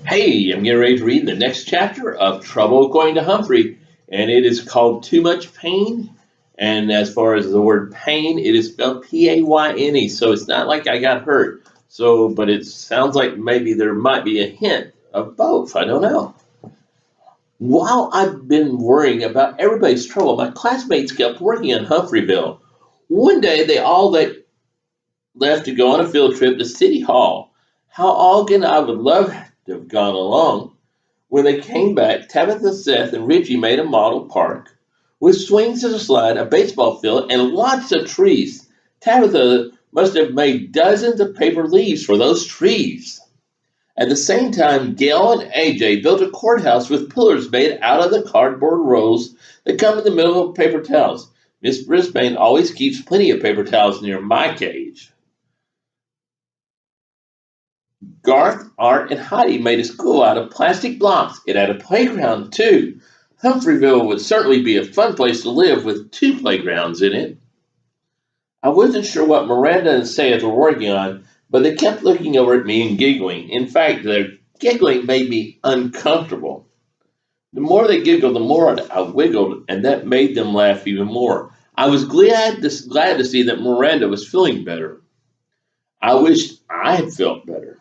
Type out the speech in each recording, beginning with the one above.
Hey, I'm getting ready to read the next chapter of Trouble Going to Humphrey, and it is called Too Much Pain. And as far as the word pain, it is spelled P-A-Y-N-E, so it's not like I got hurt. So, but it sounds like maybe there might be a hint of both. I don't know. While I've been worrying about everybody's trouble, my classmates kept working on Humphreyville. One day, left to go on a field trip to City Hall. How often I would love to have gone along. When they came back, Tabitha, Seth, and Richie made a model park with swings and a slide, a baseball field, and lots of trees. Tabitha must have made dozens of paper leaves for those trees. At the same time, Gail and AJ built a courthouse with pillars made out of the cardboard rolls that come in the middle of paper towels. Miss Brisbane always keeps plenty of paper towels near my cage. Garth, Art, and Heidi made a school out of plastic blocks. It had a playground, too. Humphreyville would certainly be a fun place to live with two playgrounds in it. I wasn't sure what Miranda and Sayeth were working on, but they kept looking over at me and giggling. In fact, their giggling made me uncomfortable. The more they giggled, the more I wiggled, and that made them laugh even more. I was glad to see that Miranda was feeling better. I wished I had felt better.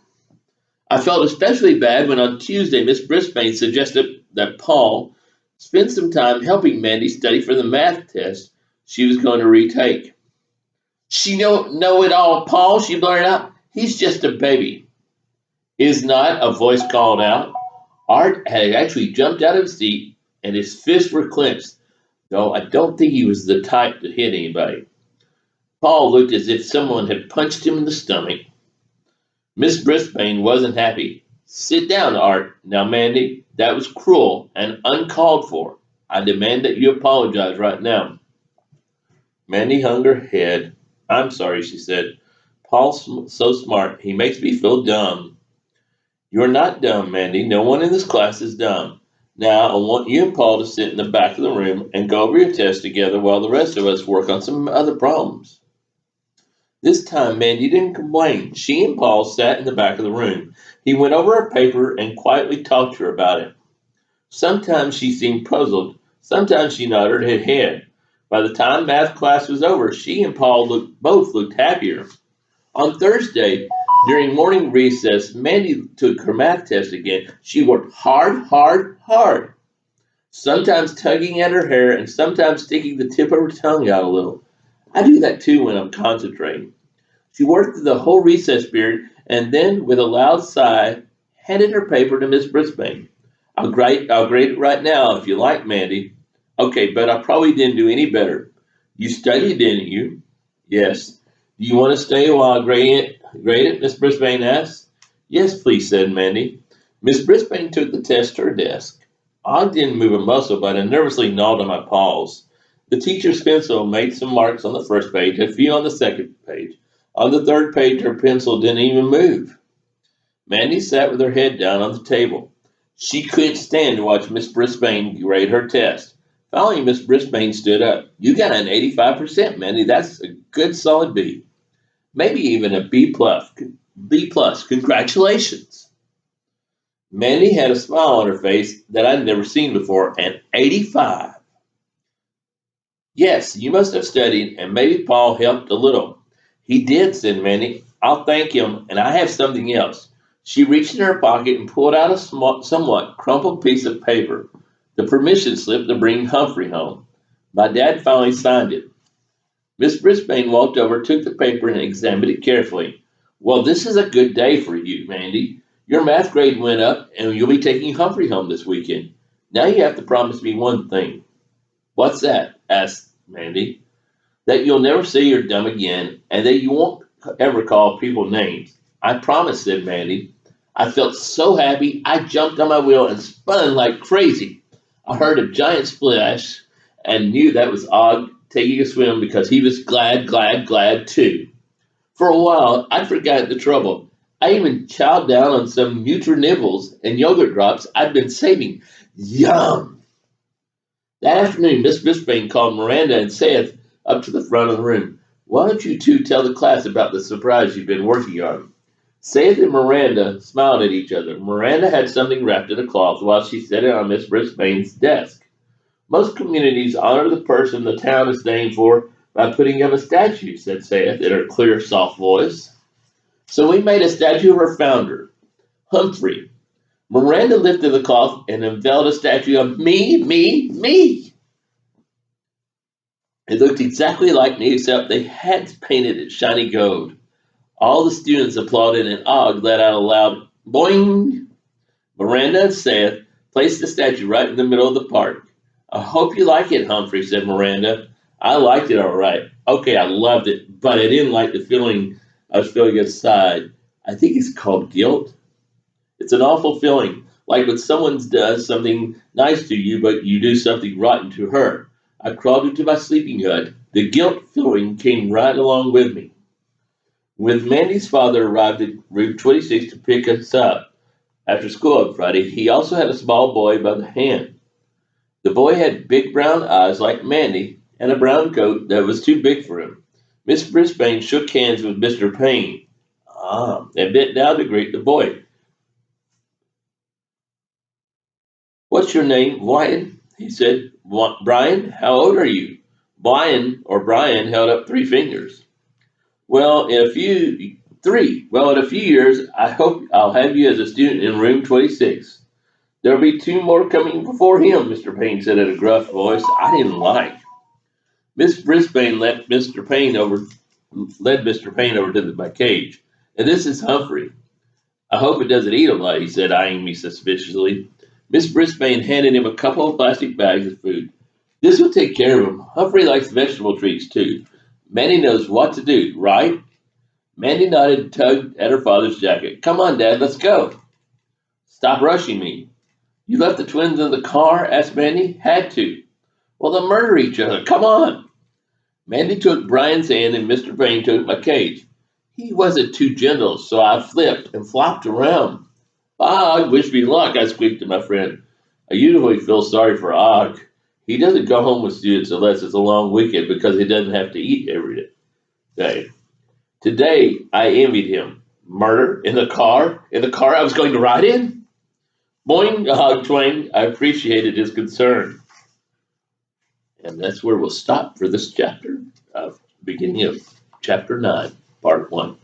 I felt especially bad when on Tuesday Miss Brisbane suggested that Paul spend some time helping Mandy study for the math test she was going to retake. She don't know it all, Paul, she blurted out. He's just a baby. Is not, a voice called out. Art had actually jumped out of his seat and his fists were clenched, though I don't think he was the type to hit anybody. Paul looked as if someone had punched him in the stomach. Miss Brisbane wasn't happy. Sit down, Art. Now, Mandy, that was cruel and uncalled for. I demand that you apologize right now. Mandy hung her head. I'm sorry, she said. Paul's so smart. He makes me feel dumb. You're not dumb, Mandy. No one in this class is dumb. Now, I want you and Paul to sit in the back of the room and go over your test together while the rest of us work on some other problems. This time Mandy didn't complain. She and Paul sat in the back of the room. He went over her paper and quietly talked to her about it. Sometimes she seemed puzzled. Sometimes she nodded her head. By the time math class was over, she and Paul both looked happier. On Thursday, during morning recess, Mandy took her math test again. She worked hard, hard, hard, sometimes tugging at her hair and sometimes sticking the tip of her tongue out a little. I do that too when I'm concentrating. She worked through the whole recess period and then, with a loud sigh, handed her paper to Miss Brisbane. I'll grade it right now if you like, Mandy. Okay, but I probably didn't do any better. You studied, didn't you? Yes. Do you want to stay while I grade it? Miss Brisbane asked. Yes, please, said Mandy. Miss Brisbane took the test to her desk. I didn't move a muscle, but I nervously gnawed on my paws. The teacher's pencil made some marks on the first page, a few on the second page. On the third page, her pencil didn't even move. Mandy sat with her head down on the table. She couldn't stand to watch Miss Brisbane grade her test. Finally, Miss Brisbane stood up. You got an 85%, Mandy. That's a good solid B. Maybe even a B plus. B plus. Congratulations. Mandy had a smile on her face that I'd never seen before. An 85. Yes, you must have studied, and maybe Paul helped a little. He did, said Mandy. I'll thank him, and I have something else. She reached in her pocket and pulled out a somewhat crumpled piece of paper, the permission slip to bring Humphrey home. My dad finally signed it. Miss Brisbane walked over, took the paper, and examined it carefully. Well, this is a good day for you, Mandy. Your math grade went up, and you'll be taking Humphrey home this weekend. Now you have to promise me one thing. What's that? Asked Mandy. That you'll never say you're dumb again, and that you won't ever call people names. I promise, said Mandy. I felt so happy, I jumped on my wheel and spun like crazy. I heard a giant splash and knew that was Og taking a swim because he was glad, glad, glad too. For a while, I'd forgotten the trouble. I even chowed down on some Nutri-Nibbles and yogurt drops I'd been saving. Yum! That afternoon, Miss Brisbane called Miranda and Seth up to the front of the room. Why don't you two tell the class about the surprise you've been working on? Sayeth and Miranda smiled at each other. Miranda had something wrapped in a cloth while she set it on Miss Brisbane's desk. Most communities honor the person the town is named for by putting up a statue, said Sayeth in her clear, soft voice. So we made a statue of her founder, Humphrey. Miranda lifted the cloth and unveiled a statue of me. It looked exactly like me, except they had painted it shiny gold. All the students applauded, and Og let out a loud boing. Miranda and Seth placed the statue right in the middle of the park. I hope you like it, Humphrey, said Miranda. I liked it all right. Okay, I loved it, but I didn't like the feeling I was feeling inside. I think it's called guilt. It's an awful feeling, like when someone does something nice to you, but you do something rotten to her. I crawled into my sleeping hut. The guilt feeling came right along with me. When Mandy's father arrived at Route 26 to pick us up after school on Friday, he also had a small boy by the hand. The boy had big brown eyes like Mandy and a brown coat that was too big for him. Miss Brisbane shook hands with Mr. Payne and bent down to greet the boy. What's your name, Brian? He said. Brian, how old are you? Brian held up three fingers. Well, in a few, three. Well, in a few years, I hope I'll have you as a student in room 26. There'll be two more coming before him, Mr. Payne said in a gruff voice I didn't like. Miss Brisbane led Mr. Payne over to my cage. And this is Humphrey. I hope it doesn't eat a lot, he said, eyeing me suspiciously. Miss Brisbane handed him a couple of plastic bags of food. This will take care of him. Humphrey likes vegetable treats, too. Mandy knows what to do, right? Mandy nodded and tugged at her father's jacket. Come on, Dad, let's go. Stop rushing me. You left the twins in the car? Asked Mandy. Had to. Well, they'll murder each other. Come on. Mandy took Brian's hand and Mr. Payne took my cage. He wasn't too gentle, so I flipped and flopped around. Og, wish me luck, I squeaked to my friend. I usually feel sorry for Og. He doesn't go home with students unless it's a long weekend because he doesn't have to eat every day. Today, I envied him. Murder in the car I was going to ride in? Boing, Og twang. I appreciated his concern. And that's where we'll stop for this chapter, beginning of chapter 9, part 1.